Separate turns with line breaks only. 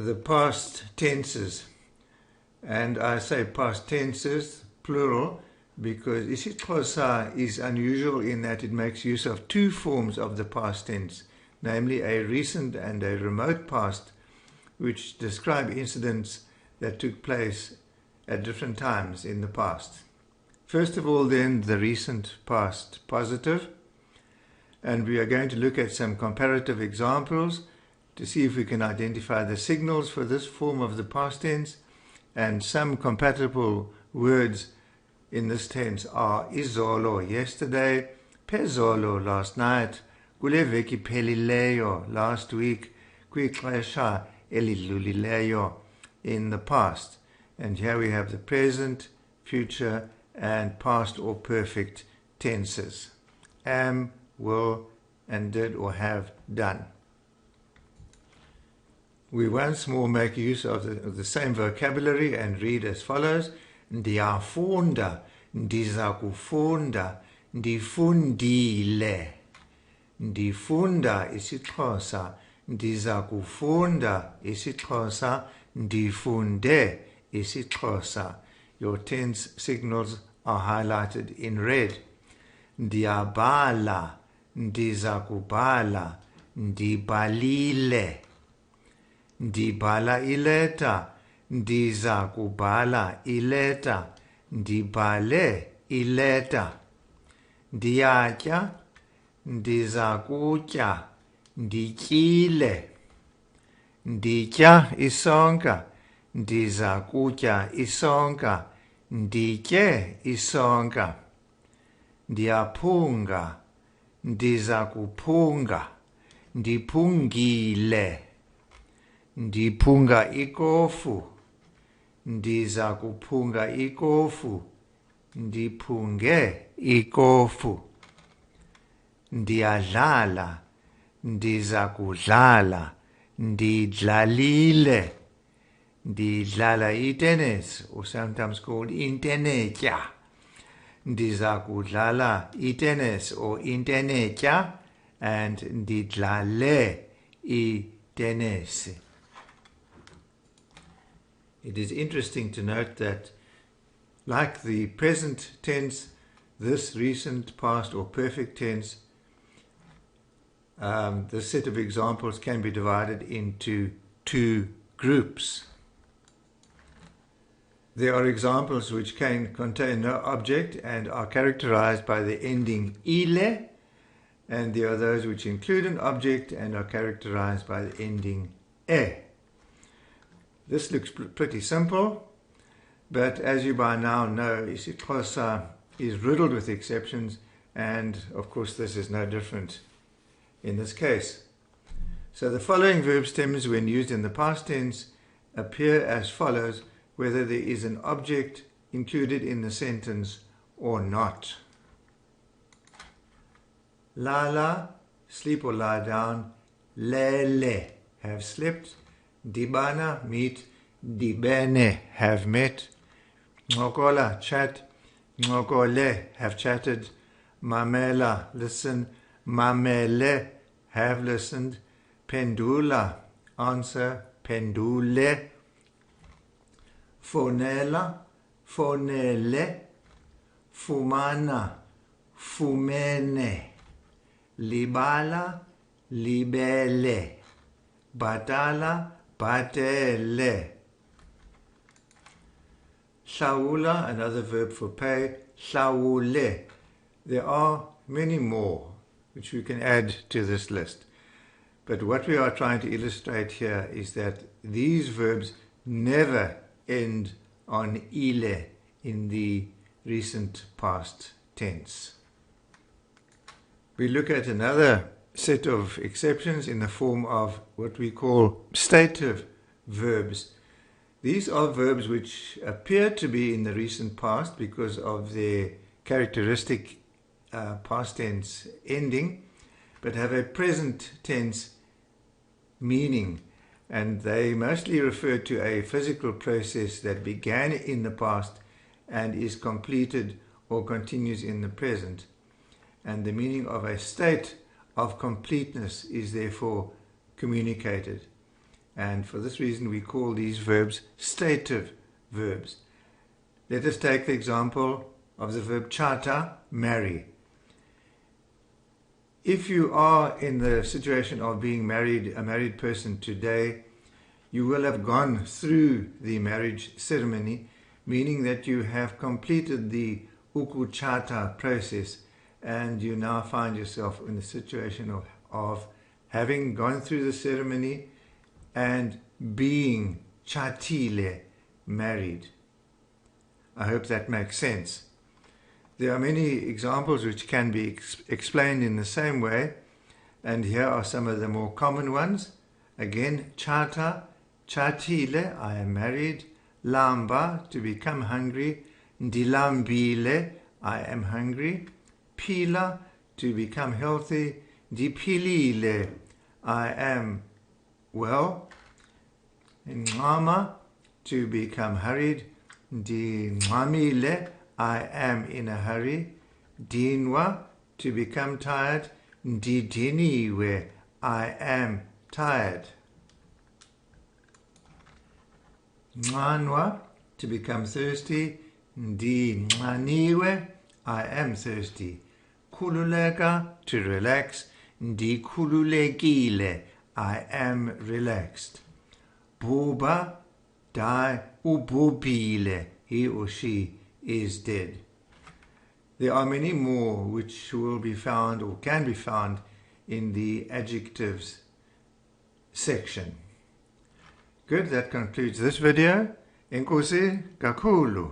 the past tenses. And I say past tenses, plural, because isiXhosa is unusual in that it makes use of two forms of the past tense, namely a recent and a remote past, which describe incidents that took place at different times in the past. First of all, then, the recent past positive, and we are going to look at some comparative examples to see if we can identify the signals for this form of the past tense, and some compatible words in this tense are izolo, yesterday, phezolo, last night, kule veki phelileyo, last week, kwixesha elidlulileyo, in the past. And here we have the present, future, and past or perfect tenses. Am, will, and did or have done. We once more make use of the same vocabulary and read as follows. Ndiyafunda, ndiza kufunda, ndifundile. Ndifunda isiXhosa, ndiza kufunda isiXhosa, ndifunde isiXhosa. Your tense signals are highlighted in red. Ndiyabhala, ndiza kubhala, ndibhalile. Ndibhala ileta, ndiza kubhala ileta, ndibhale ileta. Ndiyatya, ndiza kutya, ndityile. Nditya isonka, ndiza kutya isonka, nditye isonka. Ndiyaphunga, ndiza kuphunga, ndiphungile. Ndiphunga ikofu, ndiza kuphunga ikofu, ndiphunge ikofu. Ndiyadlala, ndiza kudlala, ndidlalile. Ndidlala itennis, or sometimes called intenetya. Ndiza kudlala itennis or intenetya, and ndidlale itennis. It is interesting to note that, like the present tense, this recent, past, or perfect tense, this set of examples can be divided into two groups. There are examples which can contain no object and are characterized by the ending ile, and there are those which include an object and are characterized by the ending e. This looks pretty simple, but as you by now know, isiXhosa is riddled with exceptions, and of course this is no different in this case. So the following verb stems, when used in the past tense, appear as follows, whether there is an object included in the sentence or not. Lala, sleep or lie down. Lele, have slept. Dibana, meet. Dibene, have met. Ngokola, chat. Ngokole, have chatted. Mamela, listen. Mamele, have listened. Pendula, answer. Pendule. Fonela, fonele. Fumana, fumene. Libala, libele. Batala, batele. Hlaula, another verb for pay. Hlaule. There are many more which we can add to this list. But what we are trying to illustrate here is that these verbs never end on ile in the recent past tense. We look at another set of exceptions in the form of what we call stative verbs. These are verbs which appear to be in the recent past because of their characteristic past tense ending, but have a present tense meaning, and they mostly refer to a physical process that began in the past and is completed or continues in the present. And the meaning of a state of completeness is therefore communicated. and for this reason we call these verbs stative verbs. Let us take the example of the verb chata, marry. If you are in the situation of being married, a married person today, you will have gone through the marriage ceremony, meaning that you have completed the ukuchata process, and you now find yourself in the situation of having gone through the ceremony and being chatile, married. I hope that makes sense. There are many examples which can be explained in the same way, and here are some of the more common ones. Again, chata, chatile, I am married. Lamba, to become hungry. Ndilambile, I am hungry. Pila, to become healthy. Dipilile, I am well. Ngama, to become hurried. Ndingamile, I am in a hurry. Dinwa, to become tired. Ndidiniwe, I am tired. Nganwa, to become thirsty. Ndinganiwe, I am thirsty. Kululeka, to relax. Ndikululekile, I am relaxed. Buba, die. Ububile, he or she is dead. There are many more which will be found or can be found in the adjectives section. Good, that concludes this video. Enkosi kakhulu.